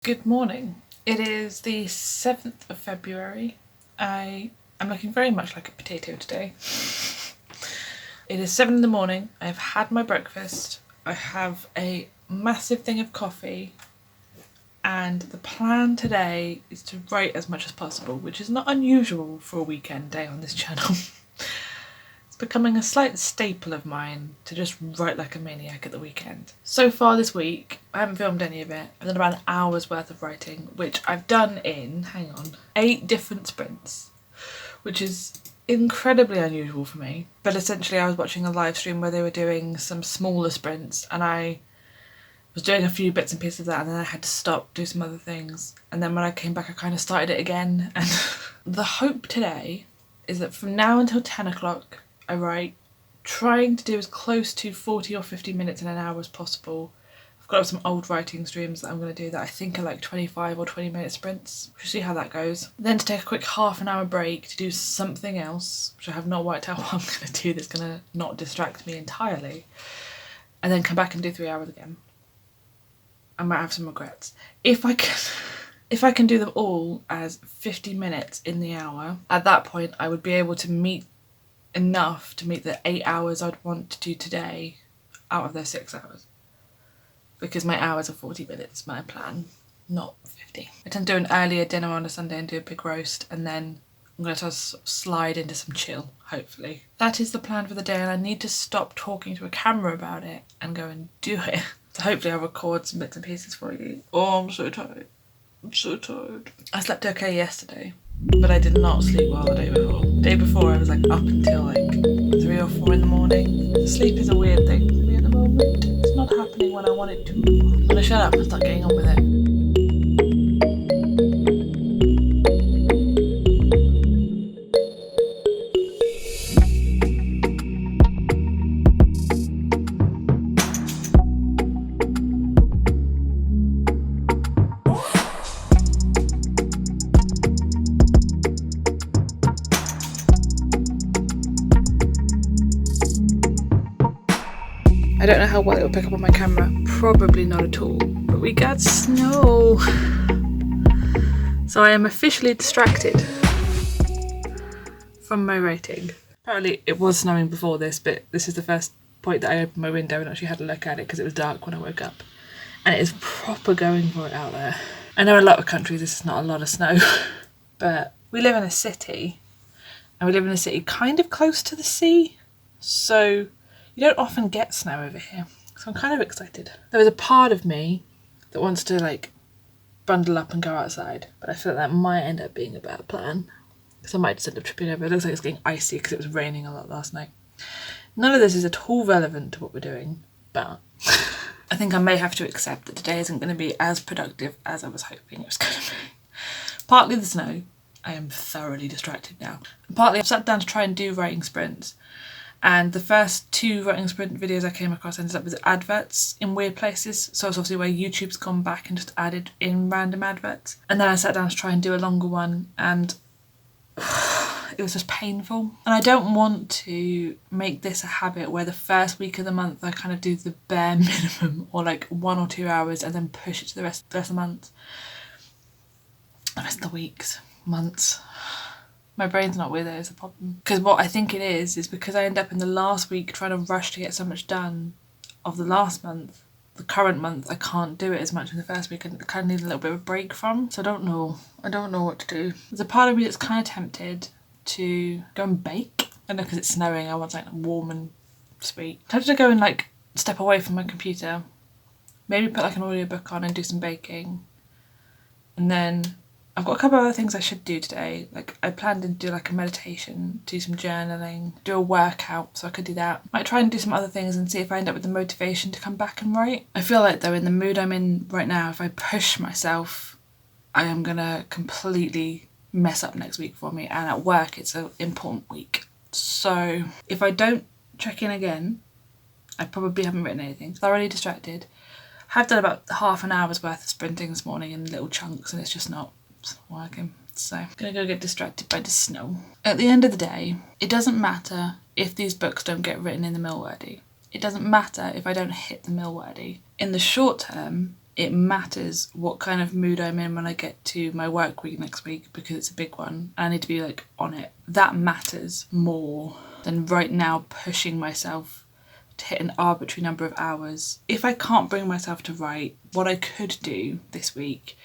Good morning. It is the 7th of February. I am looking very much like a potato today. It is 7 in the morning. I've had my breakfast. I have a massive thing of coffee. And the plan today is to write as much as possible, which is not unusual for a weekend day on this channel. It's becoming a slight staple of mine to just write like a maniac at the weekend. So far this week, I haven't filmed any of it. I've done about an hour's worth of writing, which I've done in, 8 different sprints, which is incredibly unusual for me. But essentially I was watching a live stream where they were doing some smaller sprints and I was doing a few bits and pieces of that and then I had to stop, do some other things. And then when I came back, I kind of started it again. And the hope today is that from now until 10 o'clock, I write, trying to do as close to 40 or 50 minutes in an hour as possible. I've got some old writing streams that I'm going to do that I think are like 25 or 20 minute sprints. We'll see how that goes. Then to take a quick half an hour break to do something else, which I have not worked out what I'm going to do that's going to not distract me entirely. And then come back and do 3 hours again. I might have some regrets. If I can do them all as 50 minutes in the hour, at that point I would be able to meet enough to meet the 8 hours I'd want to do today out of those 6 hours. Because my hours are 40 minutes, my plan, not 50. I tend to do an earlier dinner on a Sunday and do a big roast, and then I'm going to slide into some chill, hopefully. That is the plan for the day, and I need to stop talking to a camera about it and go and do it. So hopefully I'll record some bits and pieces for you. Oh, I'm so tired. I'm so tired. I slept okay yesterday, but I did not sleep well the day before. The day before I was like up until like 3 or 4 in the morning. Sleep is a weird thing for me at the moment. It's not happening when I want it to. I'm gonna shut up and start getting on with it. I don't know how well it will pick up on my camera, probably not at all, but we got snow. So I am officially distracted from my writing. Apparently it was snowing before this, but this is the first point that I opened my window and actually had a look at it because it was dark when I woke up. And it is proper going for it out there. I know in a lot of countries this is not a lot of snow, but we live in a city, and we live in a city kind of close to the sea, so you don't often get snow over here, so I'm kind of excited. There is a part of me that wants to like bundle up and go outside, but I feel like that might end up being a bad plan because I might just end up tripping over. It looks like it's getting icy because it was raining a lot last night. None of this is at all relevant to what we're doing, but I think I may have to accept that today isn't going to be as productive as I was hoping it was going to be. Partly the snow. I am thoroughly distracted now. And partly I've sat down to try and do writing sprints. And the first 2 writing sprint videos I came across ended up with adverts in weird places. So it's obviously where YouTube's gone back and just added in random adverts. And then I sat down to try and do a longer one and it was just painful. And I don't want to make this a habit where the first week of the month I kind of do the bare minimum or like 1 or 2 hours and then push it to the rest of the month. The rest of the weeks, months. My brain's not with it is a problem. Because what I think it is because I end up in the last week trying to rush to get so much done of the last month. The current month I can't do it as much in the first week. I kind of need a little bit of a break from. So I don't know what to do. There's a part of me that's kind of tempted to go and bake. I know because it's snowing I want something warm and sweet. I'm tempted to go and like step away from my computer. Maybe put like an audiobook on and do some baking. And then I've got a couple of other things I should do today. Like I planned to do like a meditation, do some journaling, do a workout, so I could do that. Might try and do some other things and see if I end up with the motivation to come back and write. I feel like though in the mood I'm in right now, if I push myself, I am gonna completely mess up next week for me. And at work it's an important week. So if I don't check in again, I probably haven't written anything. Thoroughly distracted. I've done about half an hour's worth of sprinting this morning in little chunks and it's just not working. So I'm gonna go get distracted by the snow. At the end of the day, it doesn't matter if these books don't get written in the Milwordy. It doesn't matter if I don't hit the Milwordy. In the short term, it matters what kind of mood I'm in when I get to my work week next week, because it's a big one. I need to be like on it. That matters more than right now pushing myself to hit an arbitrary number of hours. If I can't bring myself to write, what I could do this week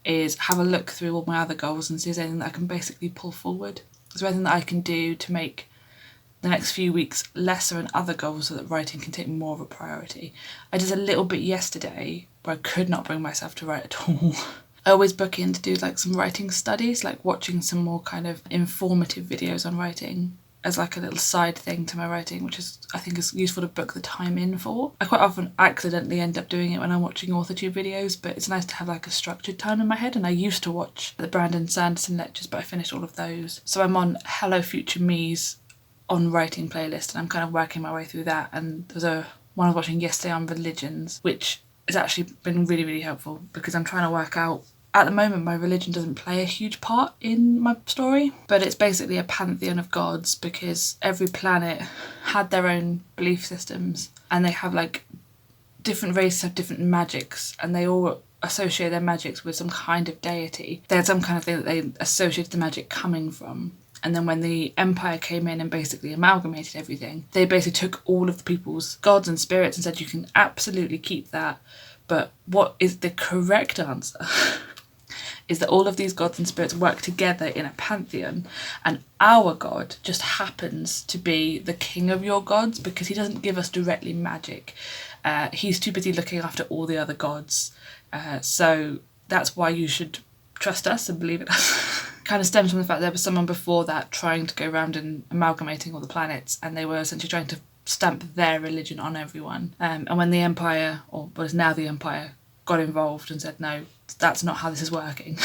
is have a look through all my other goals and see if there's anything that I can basically pull forward. Is there anything that I can do to make the next few weeks lesser in other goals so that writing can take more of a priority? I did a little bit yesterday where I could not bring myself to write at all. I always book in to do like some writing studies, like watching some more kind of informative videos on writing as like a little side thing to my writing, which is, I think, is useful to book the time in for. I quite often accidentally end up doing it when I'm watching AuthorTube videos, but it's nice to have like a structured time in my head. And I used to watch the Brandon Sanderson lectures, but I finished all of those. So I'm on Hello Future Me's on writing playlist, and I'm kind of working my way through that. And there's one I was watching yesterday on religions, which has actually been really, really helpful, because I'm trying to work out, at the moment my religion doesn't play a huge part in my story, but it's basically a pantheon of gods, because every planet had their own belief systems, and they have like different races have different magics, and they all associate their magics with some kind of deity. They had some kind of thing that they associated the magic coming from. And then when the Empire came in and basically amalgamated everything, they basically took all of the people's gods and spirits and said, you can absolutely keep that, but what is the correct answer is that all of these gods and spirits work together in a pantheon, and our god just happens to be the king of your gods, because he doesn't give us directly magic. He's too busy looking after all the other gods. So that's why you should trust us and believe in us. Kind of stems from the fact there was someone before that trying to go around and amalgamating all the planets, and they were essentially trying to stamp their religion on everyone. And when the Empire, or what is now the Empire, got involved and said, no, that's not how this is working.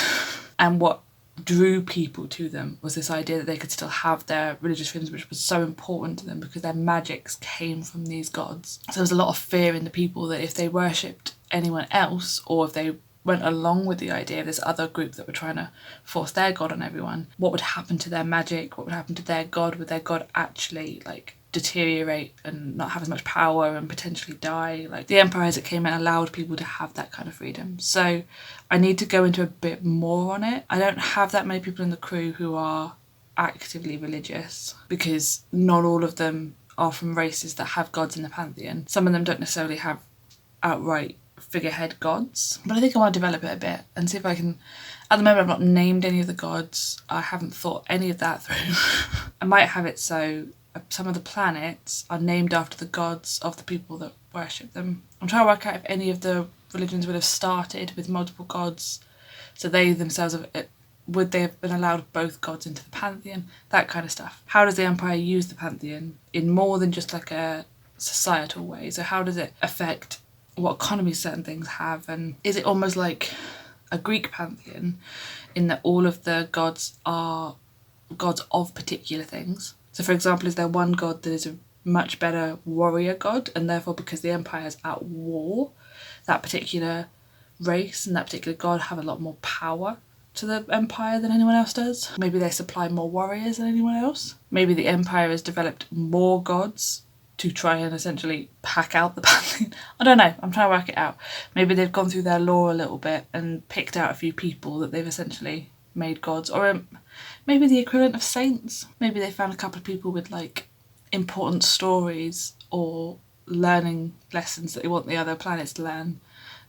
And what drew people to them was this idea that they could still have their religious freedoms, which was so important to them because their magics came from these gods. So there was a lot of fear in the people that if they worshipped anyone else, or if they went along with the idea of this other group that were trying to force their god on everyone, what would happen to their magic? What would happen to their god? Would their god actually like deteriorate and not have as much power and potentially die? Like, the Empire, as it came in, allowed people to have that kind of freedom. So I need to go into a bit more on it. I don't have that many people in the crew who are actively religious, because not all of them are from races that have gods in the pantheon. Some of them don't necessarily have outright figurehead gods, but I think I want to develop it a bit and see if I can. At the moment I've not named any of the gods. I haven't thought any of that through. I might have it so some of the planets are named after the gods of the people that worship them. I'm trying to work out if any of the religions would have started with multiple gods, so they themselves would they have been allowed both gods into the pantheon, that kind of stuff. How does the Empire use the pantheon in more than just like a societal way? So how does it affect what economy certain things have, and is it almost like a Greek pantheon in that all of the gods are gods of particular things? So for example, is there one god that is a much better warrior god, and therefore because the Empire is at war, that particular race and that particular god have a lot more power to the Empire than anyone else does? Maybe they supply more warriors than anyone else. Maybe the Empire has developed more gods to try and essentially pack out the pantheon. I don't know, I'm trying to work it out. Maybe they've gone through their lore a little bit and picked out a few people that they've essentially made gods, or maybe the equivalent of saints. Maybe they found a couple of people with like important stories or learning lessons that they want the other planets to learn,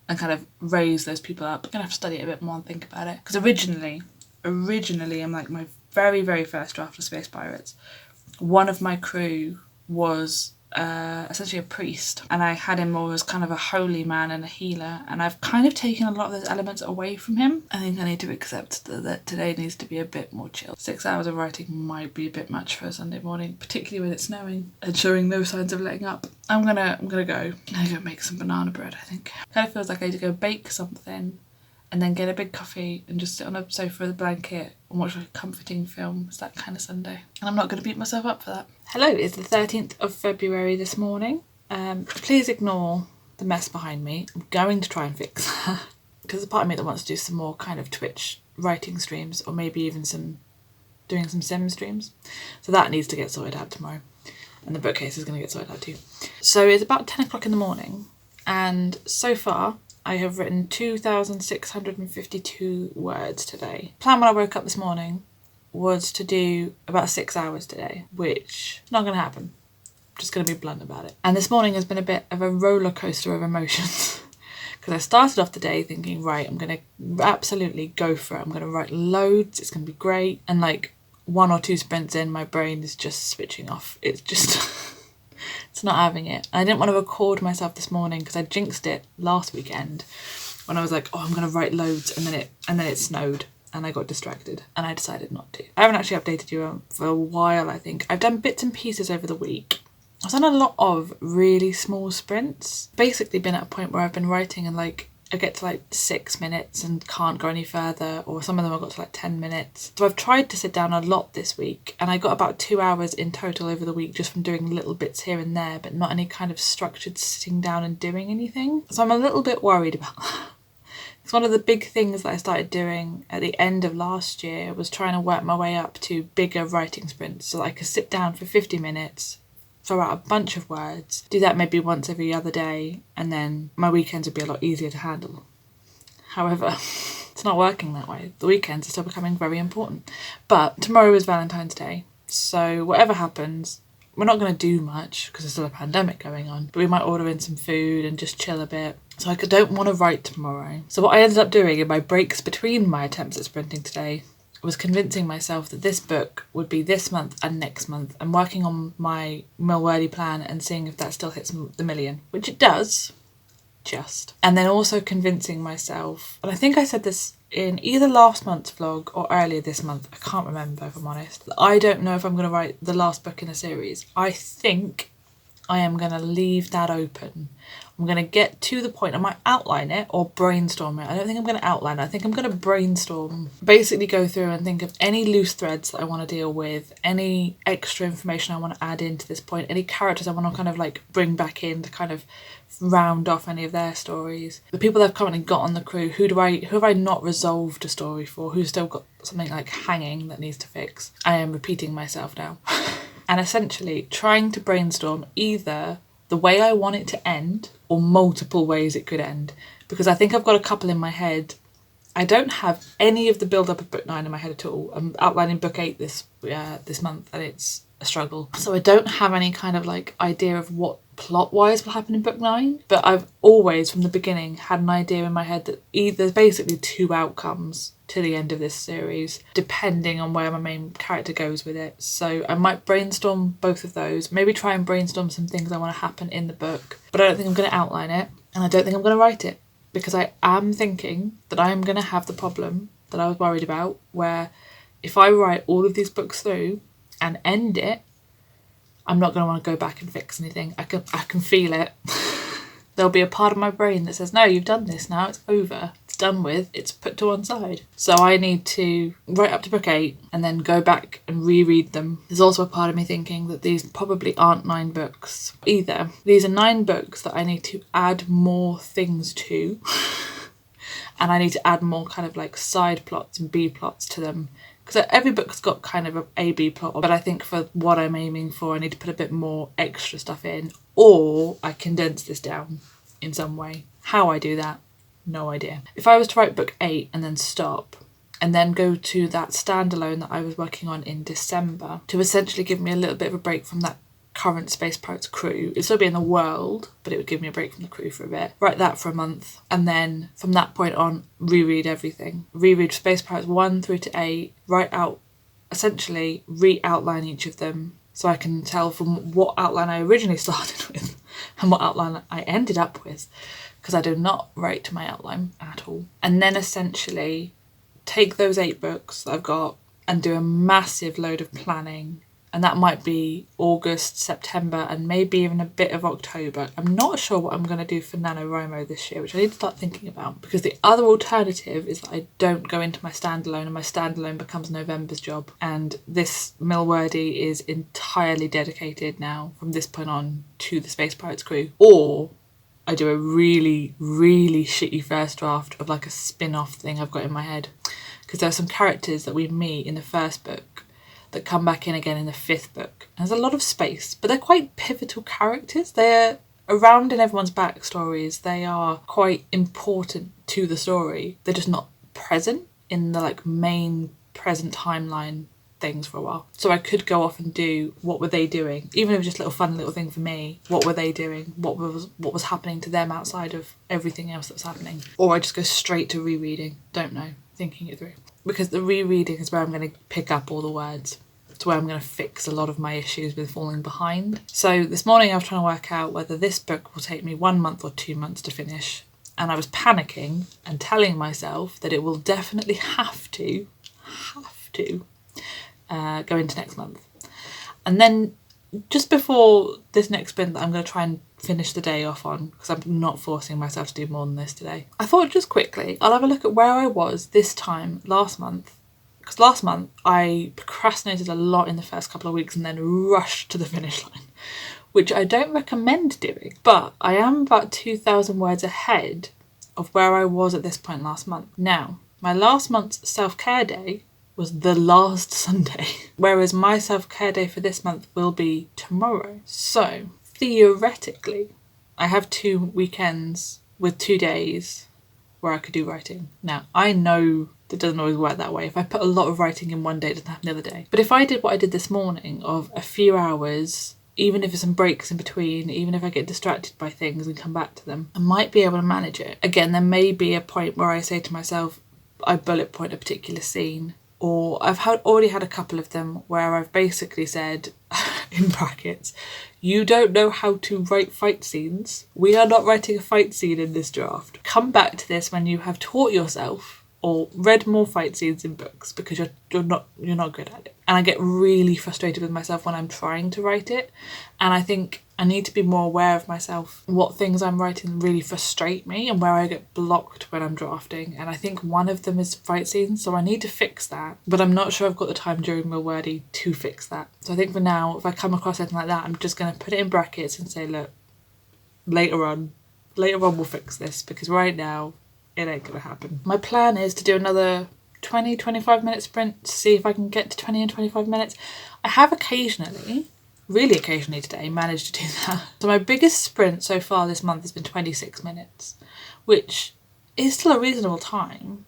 and kind of raise those people up. I'm gonna have to study it a bit more and think about it, because originally I'm like my very, very first draft of Space Pirates, one of my crew was essentially a priest, and I had him more as kind of a holy man and a healer, and I've kind of taken a lot of those elements away from him. I think I need to accept that today needs to be a bit more chill. 6 hours of writing might be a bit much for a Sunday morning, particularly when it's snowing and showing no signs of letting up. I'm gonna go make some banana bread, I think. Kind of feels like I need to go bake something and then get a big coffee and just sit on a sofa with a blanket and watch like a comforting film. It's that kind of Sunday. And I'm not going to beat myself up for that. Hello, it's the 13th of February this morning. Please ignore the mess behind me. I'm going to try and fix that, because there's a part of me that wants to do some more kind of Twitch writing streams, or maybe even doing some sim streams. So that needs to get sorted out tomorrow. And the bookcase is going to get sorted out too. So it's about 10 o'clock in the morning, and so far I have written 2,652 words today. Plan when I woke up this morning was to do about 6 hours today, which is not going to happen. I'm just going to be blunt about it. And this morning has been a bit of a roller coaster of emotions. Because I started off the day thinking, right, I'm going to absolutely go for it. I'm going to write loads. It's going to be great. And like 1 or 2 sprints in, my brain is just switching off. It's just, it's not having it. And I didn't want to record myself this morning because I jinxed it last weekend when I was like, oh, I'm going to write loads. And then it snowed and I got distracted and I decided not to. I haven't actually updated you for a while, I think. I've done bits and pieces over the week. I've done a lot of really small sprints. Basically been at a point where I've been writing and like I get to like 6 minutes and can't go any further, or some of them I got to like 10 minutes. So I've tried to sit down a lot this week and I got about 2 hours in total over the week just from doing little bits here and there, but not any kind of structured sitting down and doing anything. So I'm a little bit worried about that. It's one of the big things that I started doing at the end of last year was trying to work my way up to bigger writing sprints so that I could sit down for 50 minutes, throw out a bunch of words, do that maybe once every other day, and then my weekends would be a lot easier to handle. However, it's not working that way. The weekends are still becoming very important. But tomorrow is Valentine's Day, so whatever happens, we're not going to do much because there's still a pandemic going on, but we might order in some food and just chill a bit. So I don't want to write tomorrow. So what I ended up doing in my breaks between my attempts at sprinting today was convincing myself that this book would be this month and next month, and working on my Milwordy plan and seeing if that still hits the million, which it does, just. And then also convincing myself, and I think I said this in either last month's vlog or earlier this month, I can't remember if I'm honest, I don't know if I'm going to write the last book in the series. I think I am going to leave that open. I'm going to get to the point, I might outline it or brainstorm it. I don't think I'm going to outline it, I think I'm going to brainstorm. Basically go through and think of any loose threads that I want to deal with, any extra information I want to add into this point, any characters I want to kind of like bring back in to kind of round off any of their stories. The people that I've currently got on the crew, who have I not resolved a story for, who's still got something like hanging that needs to fix. I am repeating myself now. And essentially trying to brainstorm either the way I want it to end or multiple ways it could end, because I think I've got a couple in my head. I don't have any of the build-up of book 9 in my head at all. I'm outlining book 8 this month and it's a struggle. So I don't have any kind of like idea of what plot-wise will happen in book 9, but I've always from the beginning had an idea in my head that there's basically 2 outcomes to the end of this series, depending on where my main character goes with it. So I might brainstorm both of those, maybe try and brainstorm some things I want to happen in the book, but I don't think I'm going to outline it, and I don't think I'm going to write it, because I am thinking that I am going to have the problem that I was worried about, where if I write all of these books through and end it, I'm not going to want to go back and fix anything. I can feel it. There'll be a part of my brain that says, no, you've done this now, it's over. Done with, it's put to one side. So I need to write up to book 8 and then go back and reread them. There's also a part of me thinking that these probably aren't 9 books either. These are 9 books that I need to add more things to. And I need to add more kind of like side plots and B plots to them. Because every book's got kind of a B plot, but I think for what I'm aiming for, I need to put a bit more extra stuff in, or I condense this down in some way. How I do that, no idea. If I was to write book 8 and then stop, and then go to that standalone that I was working on in December, to essentially give me a little bit of a break from that current Space Pirates crew. It'd still be in the world, but it would give me a break from the crew for a bit. Write that for a month, and then from that point on, reread everything. Reread Space Pirates 1 through to 8, write out, essentially re-outline each of them, so I can tell from what outline I originally started with and what outline I ended up with, because I do not write to my outline at all. And then essentially take those 8 books that I've got and do a massive load of planning. And that might be August, September, and maybe even a bit of October. I'm not sure what I'm going to do for NaNoWriMo this year, which I need to start thinking about. Because the other alternative is that I don't go into my standalone and my standalone becomes November's job. And this Milwordy is entirely dedicated now, from this point on, to the Space Pirates crew. Or I do a really, really shitty first draft of like a spin-off thing I've got in my head. Because there are some characters that we meet in the first book that come back in again in the 5th book. And there's a lot of space, but they're quite pivotal characters. They're around in everyone's backstories. They are quite important to the story. They're just not present in the like main present timeline things for a while. So I could go off and do what were they doing, even if it was just a little fun little thing for me. What were they doing? What was happening to them outside of everything else that was happening? Or I just go straight to rereading. Don't know, thinking it through. Because the rereading is where I'm going to pick up all the words. It's where I'm going to fix a lot of my issues with falling behind. So this morning I was trying to work out whether this book will take me 1 month or 2 months to finish. And I was panicking and telling myself that it will definitely have to go into next month. And then just before this next sprint that I'm going to try and finish the day off on, because I'm not forcing myself to do more than this today, I thought just quickly I'll have a look at where I was this time last month. Because last month I procrastinated a lot in the first couple of weeks and then rushed to the finish line, which I don't recommend doing. But I am about 2,000 words ahead of where I was at this point last month. Now, my last month's self-care day was the last Sunday, whereas my self-care day for this month will be tomorrow. So, theoretically, I have 2 weekends with 2 days where I could do writing. Now, I know that doesn't always work that way. If I put a lot of writing in one day, it doesn't happen the other day. But if I did what I did this morning of a few hours, even if there's some breaks in between, even if I get distracted by things and come back to them, I might be able to manage it. Again, there may be a point where I say to myself, I bullet point a particular scene, or I've already had a couple of them where I've basically said, in brackets, you don't know how to write fight scenes. We are not writing a fight scene in this draft. Come back to this when you have taught yourself or read more fight scenes in books, because you're not good at it. And I get really frustrated with myself when I'm trying to write it. And I think I need to be more aware of myself, what things I'm writing really frustrate me and where I get blocked when I'm drafting. And I think one of them is fight scenes, so I need to fix that. But I'm not sure I've got the time during Milwordy to fix that. So I think for now, if I come across anything like that, I'm just going to put it in brackets and say, look, later on we'll fix this, because right now it ain't gonna happen. My plan is to do another 20-25 minute sprint to see if I can get to 20 and 25 minutes. I have really occasionally today, managed to do that. So my biggest sprint so far this month has been 26 minutes, which is still a reasonable time.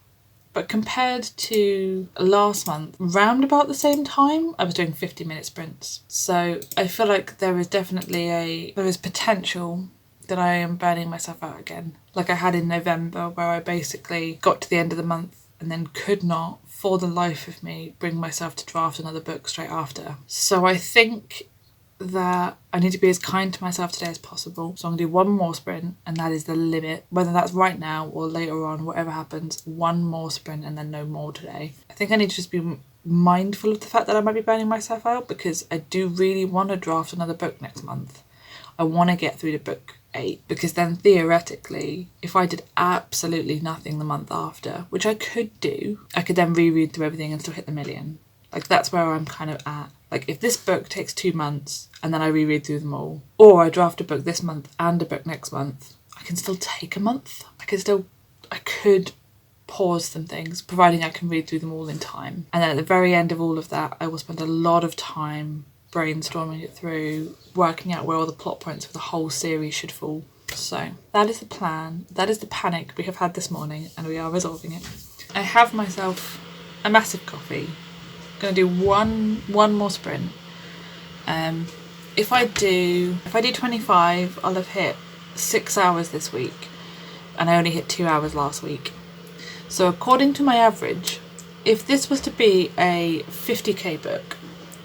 But compared to last month, round about the same time, I was doing 50-minute sprints. So I feel like there is definitely there is potential that I am burning myself out again. Like I had in November, where I basically got to the end of the month and then could not, for the life of me, bring myself to draft another book straight after. So I think that I need to be as kind to myself today as possible. So I'm going to do one more sprint, and that is the limit. Whether that's right now or later on, whatever happens, one more sprint and then no more today. I think I need to just be mindful of the fact that I might be burning myself out, because I do really want to draft another book next month. I want to get through to book 8, because then theoretically, if I did absolutely nothing the month after, which I could do, I could then reread through everything and still hit the million. Like that's where I'm kind of at. Like if this book takes 2 months and then I reread through them all, or I draft a book this month and a book next month, I can still take a month. I could pause some things, providing I can read through them all in time. And then at the very end of all of that, I will spend a lot of time brainstorming it through, working out where all the plot points for the whole series should fall. So that is the plan. That is the panic we have had this morning, and we are resolving it. I have myself a massive coffee. I'm going to do one more sprint. If I do 25, I'll have hit 6 hours this week, and I only hit 2 hours last week. So according to my average, if this was to be a 50k book,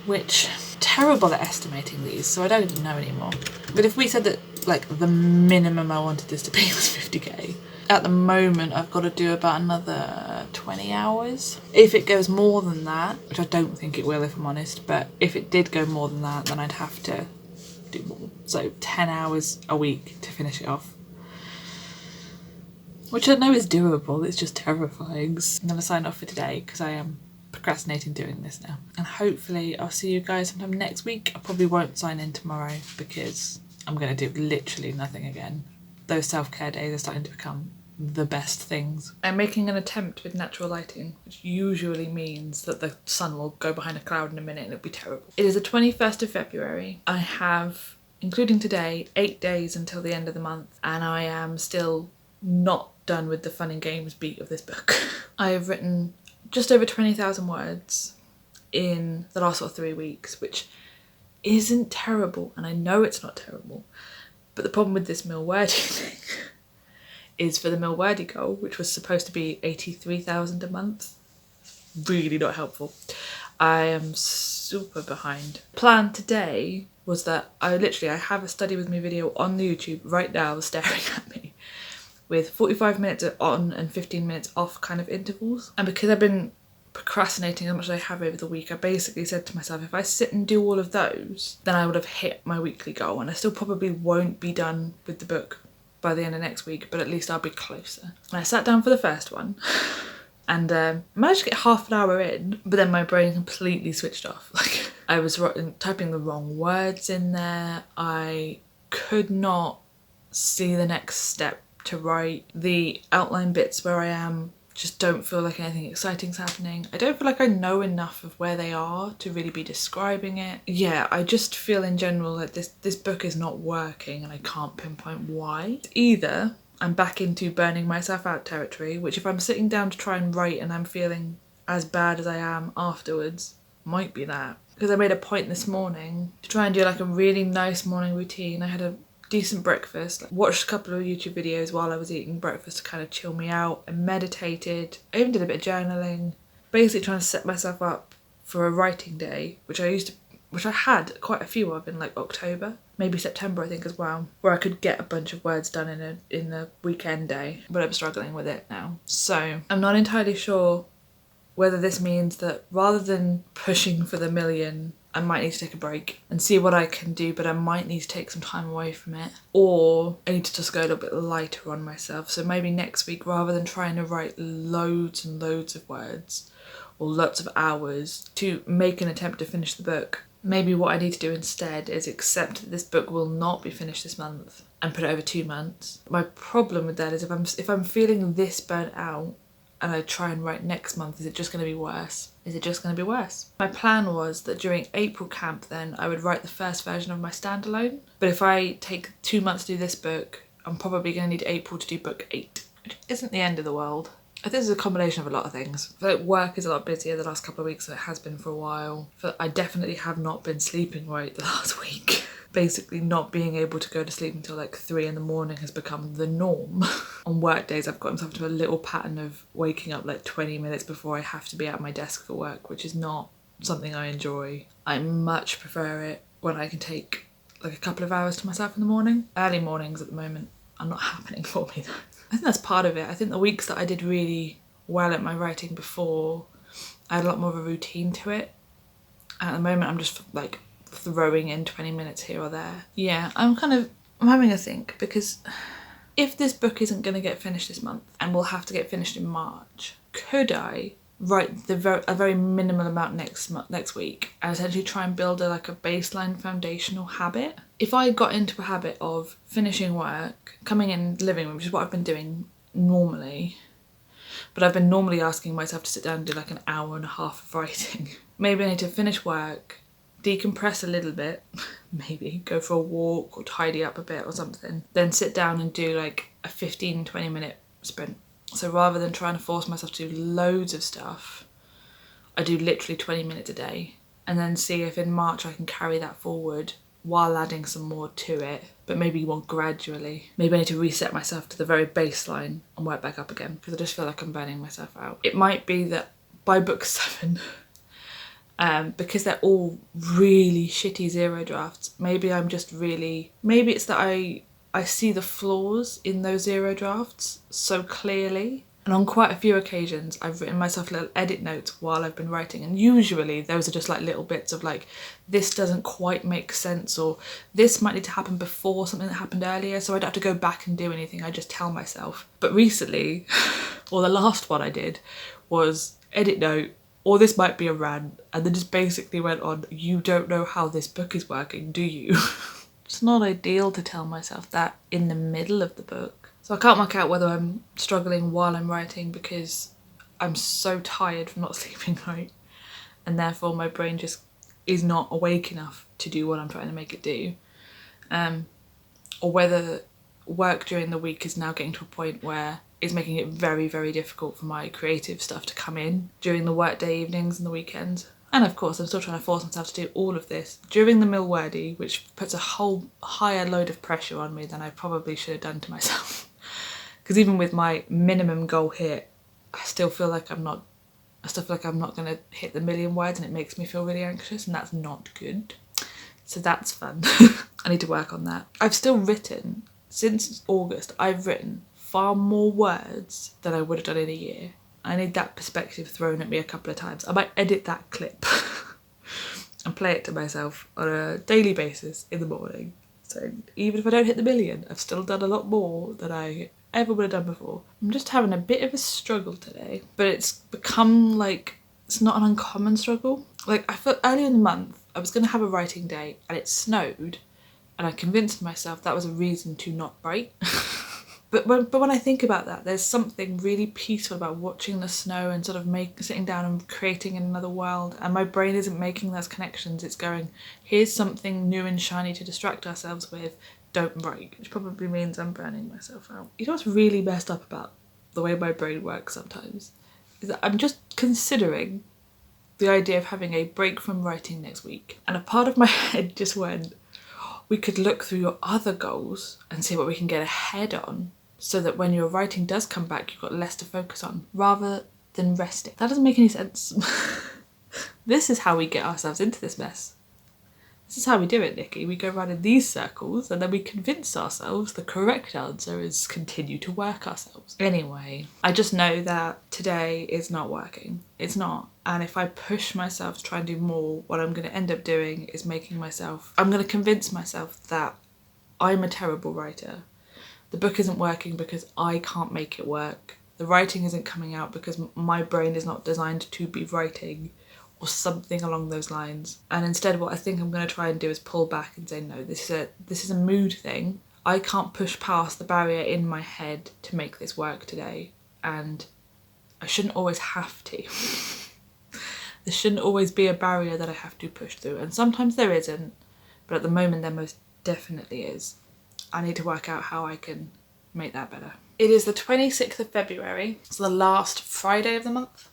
which terrible at estimating these, so I don't even know anymore. But if we said that like the minimum I wanted this to be was 50k, at the moment I've got to do about another 20 hours. If it goes more than that, which I don't think it will if I'm honest, but if it did go more than that, then I'd have to do more. So 10 hours a week to finish it off. Which I know is doable, it's just terrifying. I'm going to sign off for today because I am procrastinating doing this now. And hopefully I'll see you guys sometime next week. I probably won't sign in tomorrow because I'm going to do literally nothing again. Those self-care days are starting to become the best things. I'm making an attempt with natural lighting, which usually means that the sun will go behind a cloud in a minute and it'll be terrible. It is the 21st of February. I have including today, 8 days until the end of the month, and I am still not done with the fun and games beat of this book. I have written just over 20,000 words in the last 3 weeks, which isn't terrible, and I know it's not terrible, but the problem with this Milwordy thing is for the Milwordy goal, which was supposed to be 83,000 a month, really not helpful. I am super behind. Plan today was that I have a study with me video on the YouTube right now staring at me with 45 minutes on and 15 minutes off kind of intervals. And because I've been procrastinating as much as I have over the week, I basically said to myself, if I sit and do all of those, then I would have hit my weekly goal, and I still probably won't be done with the book by the end of next week, but at least I'll be closer. And I sat down for the first one and managed to get half an hour in, but then my brain completely switched off. Like, I was typing the wrong words in there. I could not see the next step to write. The outline bits where I am just don't feel like anything exciting's happening. I don't feel like I know enough of where they are to really be describing it. Yeah, I just feel in general that this book is not working, and I can't pinpoint why. Either I'm back into burning myself out territory, which if I'm sitting down to try and write and I'm feeling as bad as I am afterwards, might be that. Because I made a point this morning to try and do like a really nice morning routine. I had a decent breakfast, watched a couple of YouTube videos while I was eating breakfast to kind of chill me out. I meditated, I even did a bit of journaling, basically trying to set myself up for a writing day, which I had quite a few of in like October, maybe September I think as well, where I could get a bunch of words done in a weekend day, but I'm struggling with it now. So I'm not entirely sure whether this means that rather than pushing for the million, I might need to take a break and see what I can do, but I might need to take some time away from it. Or I need to just go a little bit lighter on myself. So maybe next week, rather than trying to write loads and loads of words or lots of hours to make an attempt to finish the book, maybe what I need to do instead is accept that this book will not be finished this month and put it over 2 months. My problem with that is if I'm feeling this burnt out, and I try and write next month, is it just going to be worse? Is it just going to be worse? My plan was that during April camp then I would write the first version of my standalone. But if I take 2 months to do this book, I'm probably going to need April to do book 8, which isn't the end of the world. I think it's a combination of a lot of things. I feel like work is a lot busier the last couple of weeks than it has been for a while. I definitely have not been sleeping right the last week. Basically not being able to go to sleep until like 3 in the morning has become the norm. On work days I've got myself into a little pattern of waking up like 20 minutes before I have to be at my desk for work, which is not something I enjoy. I much prefer it when I can take like a couple of hours to myself in the morning. Early mornings at the moment are not happening for me though. I think that's part of it. I think the weeks that I did really well at my writing before, I had a lot more of a routine to it. And at the moment I'm just like throwing in 20 minutes here or there. Yeah, I'm having a think, because if this book isn't going to get finished this month and will have to get finished in March, could I write a very minimal amount next week and essentially try and build a baseline foundational habit? If I got into a habit of finishing work, coming in the living room, which is what I've been doing normally, but I've been normally asking myself to sit down and do like an hour and a half of writing. Maybe I need to finish work, decompress a little bit, maybe go for a walk or tidy up a bit or something, then sit down and do like a 15-20 minute sprint. So rather than trying to force myself to do loads of stuff, I do literally 20 minutes a day, and then see if in March I can carry that forward while adding some more to it, but maybe more gradually. Maybe I need to reset myself to the very baseline and work back up again, because I just feel like I'm burning myself out. It might be that by book 7, because they're all really shitty zero drafts, maybe it's that I see the flaws in those zero drafts so clearly. And on quite a few occasions, I've written myself little edit notes while I've been writing. And usually those are just like little bits of like, this doesn't quite make sense, or this might need to happen before something that happened earlier. So I don't have to go back and do anything. I just tell myself. But recently, or the last one I did was edit note, or this might be a rant. And then just basically went on, you don't know how this book is working, do you? It's not ideal to tell myself that in the middle of the book. So I can't work out whether I'm struggling while I'm writing because I'm so tired from not sleeping right, and therefore my brain just is not awake enough to do what I'm trying to make it do. or whether work during the week is now getting to a point where it's making it very, very difficult for my creative stuff to come in during the workday evenings and the weekends. And of course, I'm still trying to force myself to do all of this during the Milwordy, which puts a whole higher load of pressure on me than I probably should have done to myself. Because even with my minimum goal hit, I still feel like I'm not going to hit the 1,000,000 words, and it makes me feel really anxious, and that's not good. So that's fun. I need to work on that. I've still written, since August, I've written far more words than I would have done in a year. I need that perspective thrown at me a couple of times. I might edit that clip and play it to myself on a daily basis in the morning. So even if I don't hit the 1,000,000, I've still done a lot more than I ever would have done before. I'm just having a bit of a struggle today, but it's become like, it's not an uncommon struggle. Like, I felt earlier in the month I was going to have a writing day and it snowed, and I convinced myself that was a reason to not write. But when I think about that, there's something really peaceful about watching the snow and sort of sitting down and creating in another world, and my brain isn't making those connections. It's going, here's something new and shiny to distract ourselves with, don't write, which probably means I'm burning myself out. You know what's really messed up about the way my brain works sometimes? Is that I'm just considering the idea of having a break from writing next week, and a part of my head just went, we could look through your other goals and see what we can get ahead on, so that when your writing does come back, you've got less to focus on, rather than resting. That doesn't make any sense. This is how we get ourselves into this mess. This is how we do it, Niki. We go around in these circles and then we convince ourselves the correct answer is continue to work ourselves. Anyway, I just know that today is not working. It's not. And if I push myself to try and do more, what I'm going to end up doing is I'm going to convince myself that I'm a terrible writer. The book isn't working because I can't make it work. The writing isn't coming out because my brain is not designed to be writing, or something along those lines. And instead, what I think I'm going to try and do is pull back and say, no, this is a mood thing. I can't push past the barrier in my head to make this work today, and I shouldn't always have to. There shouldn't always be a barrier that I have to push through, and sometimes there isn't, but at the moment there most definitely is. I need to work out how I can make that better. It is the 26th of February. It's the last Friday of the month.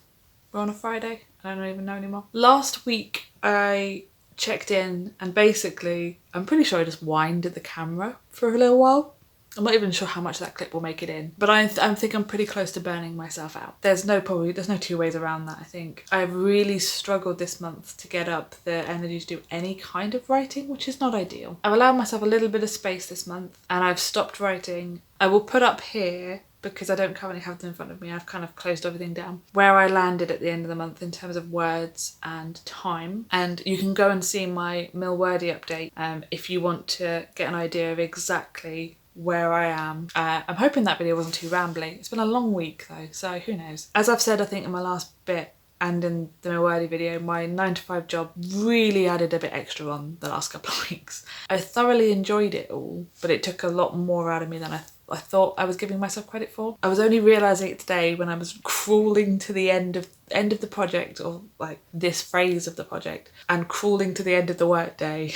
We're on a Friday. I don't even know anymore. Last week I checked in and basically, I'm pretty sure I just whined at the camera for a little while. I'm not even sure how much that clip will make it in, but I think I'm pretty close to burning myself out. There's no two ways around that, I think. I've really struggled this month to get up the energy to do any kind of writing, which is not ideal. I've allowed myself a little bit of space this month and I've stopped writing. I will put up here, because I don't currently have them in front of me, I've kind of closed everything down, where I landed at the end of the month in terms of words and time. And you can go and see my Milwordy update if you want to get an idea of exactly where I am. I'm hoping that video wasn't too rambly. It's been a long week though, so who knows. As I've said, I think in my last bit and in the Milwordy video, my 9-to-5 job really added a bit extra on the last couple of weeks. I thoroughly enjoyed it all, but it took a lot more out of me than I thought I was giving myself credit for. I was only realising it today when I was crawling to the end of the project, or like this phase of the project, and crawling to the end of the workday,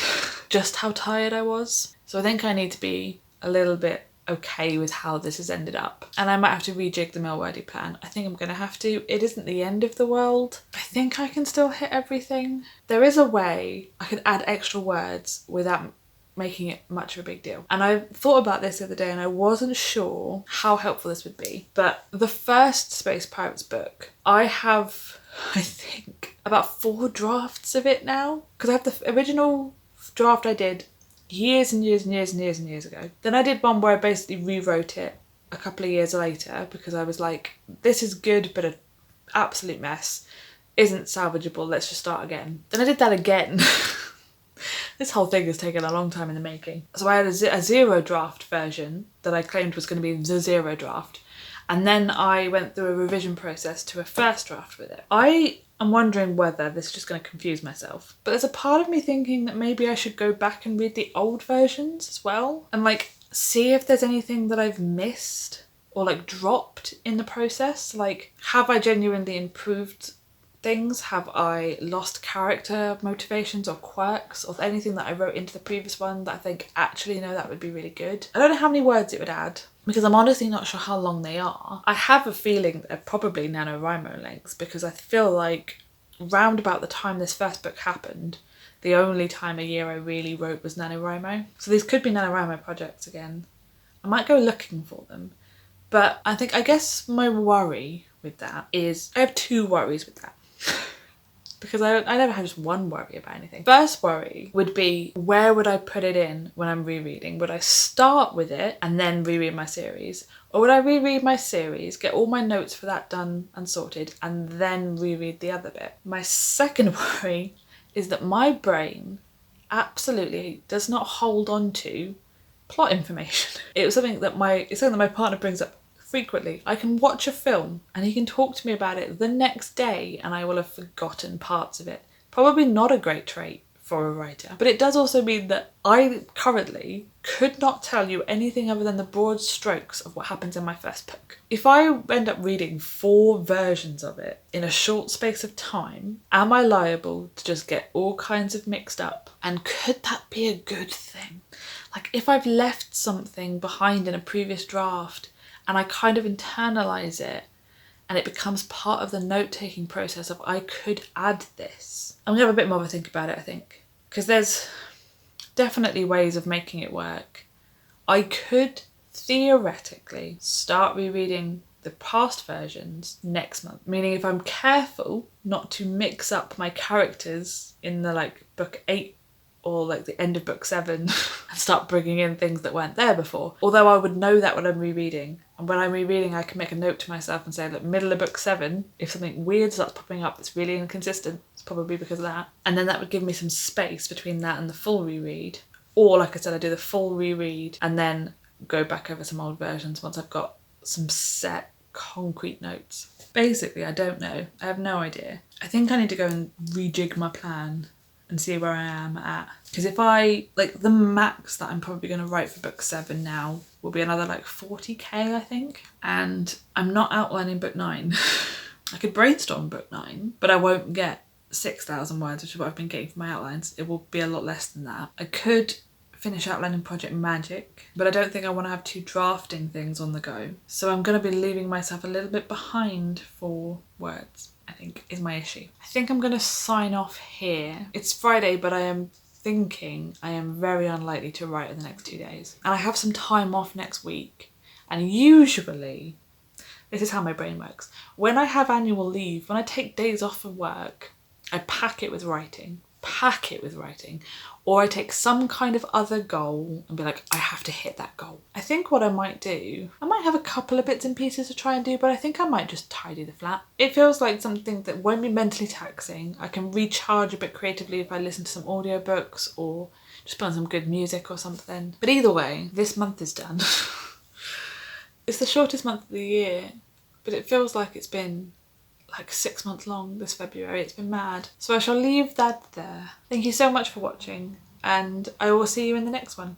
just how tired I was. So I think I need to be a little bit okay with how this has ended up. And I might have to rejig the Milwordy plan. I think I'm going to have to. It isn't the end of the world. I think I can still hit everything. There is a way I can add extra words without making it much of a big deal. And I thought about this the other day and I wasn't sure how helpful this would be. But the first Space Pirates book, I have, I think, about 4 drafts of it now. Because I have the original draft I did years and years and years and years and years ago. Then I did one where I basically rewrote it a couple of years later because I was like, this is good but an absolute mess. Isn't salvageable, let's just start again. Then I did that again. This whole thing has taken a long time in the making. So I had a 0 draft version that I claimed was going to be the 0 draft. And then I went through a revision process to a first draft with it. I am wondering whether this is just going to confuse myself. But there's a part of me thinking that maybe I should go back and read the old versions as well. And like see if there's anything that I've missed or like dropped in the process. Like, have I genuinely improved things? Have I lost character motivations or quirks or anything that I wrote into the previous one that I think actually no, that would be really good? I don't know how many words it would add because I'm honestly not sure how long they are. I have a feeling they're probably NaNoWriMo lengths because I feel like round about the time this first book happened, the only time a year I really wrote was NaNoWriMo. So these could be NaNoWriMo projects again. I might go looking for them. But I guess my worry with that is, I have two worries with that. Because I never have just one worry about anything. First worry would be, where would I put it in when I'm rereading? Would I start with it and then reread my series? Or would I reread my series, get all my notes for that done and sorted, and then reread the other bit? My second worry is that my brain absolutely does not hold on to plot information. It's something that my partner brings up frequently. I can watch a film and he can talk to me about it the next day and I will have forgotten parts of it. Probably not a great trait for a writer, but it does also mean that I currently could not tell you anything other than the broad strokes of what happens in my first book. If I end up reading 4 versions of it in a short space of time, am I liable to just get all kinds of mixed up? And could that be a good thing? Like if I've left something behind in a previous draft and I kind of internalise it and it becomes part of the note-taking process of I could add this. I'm going to have a bit more of a think about it, I think. Because there's definitely ways of making it work. I could theoretically start rereading the past versions next month. Meaning if I'm careful not to mix up my characters in the book 8 or the end of book 7 and start bringing in things that weren't there before. Although I would know that when I'm rereading. And when I'm rereading, I can make a note to myself and say, look, middle of book 7, if something weird starts popping up that's really inconsistent, it's probably because of that. And then that would give me some space between that and the full reread. Or like I said, I do the full reread and then go back over some old versions once I've got some set concrete notes. Basically, I don't know. I have no idea. I think I need to go and rejig my plan and see where I am at. Because if the max that I'm probably going to write for book 7 now will be another 40k, I think. And I'm not outlining book 9. I could brainstorm book 9, but I won't get 6,000 words, which is what I've been getting for my outlines. It will be a lot less than that. I could finish outlining Project Magic, but I don't think I want to have 2 drafting things on the go. So I'm going to be leaving myself a little bit behind for words, I think, is my issue. I think I'm going to sign off here. It's Friday, but I am thinking I am very unlikely to write in the next 2 days. And I have some time off next week. And usually, this is how my brain works. When I have annual leave, when I take days off from work, I pack it with writing. Or I take some kind of other goal and be like, I have to hit that goal. I think what I might do, I might have a couple of bits and pieces to try and do, but I think I might just tidy the flat. It feels like something that won't be mentally taxing. I can recharge a bit creatively if I listen to some audiobooks or just put on some good music or something. But either way, this month is done. It's the shortest month of the year, but it feels like it's been 6 months long this February. It's been mad. So I shall leave that there. Thank you so much for watching and I will see you in the next one.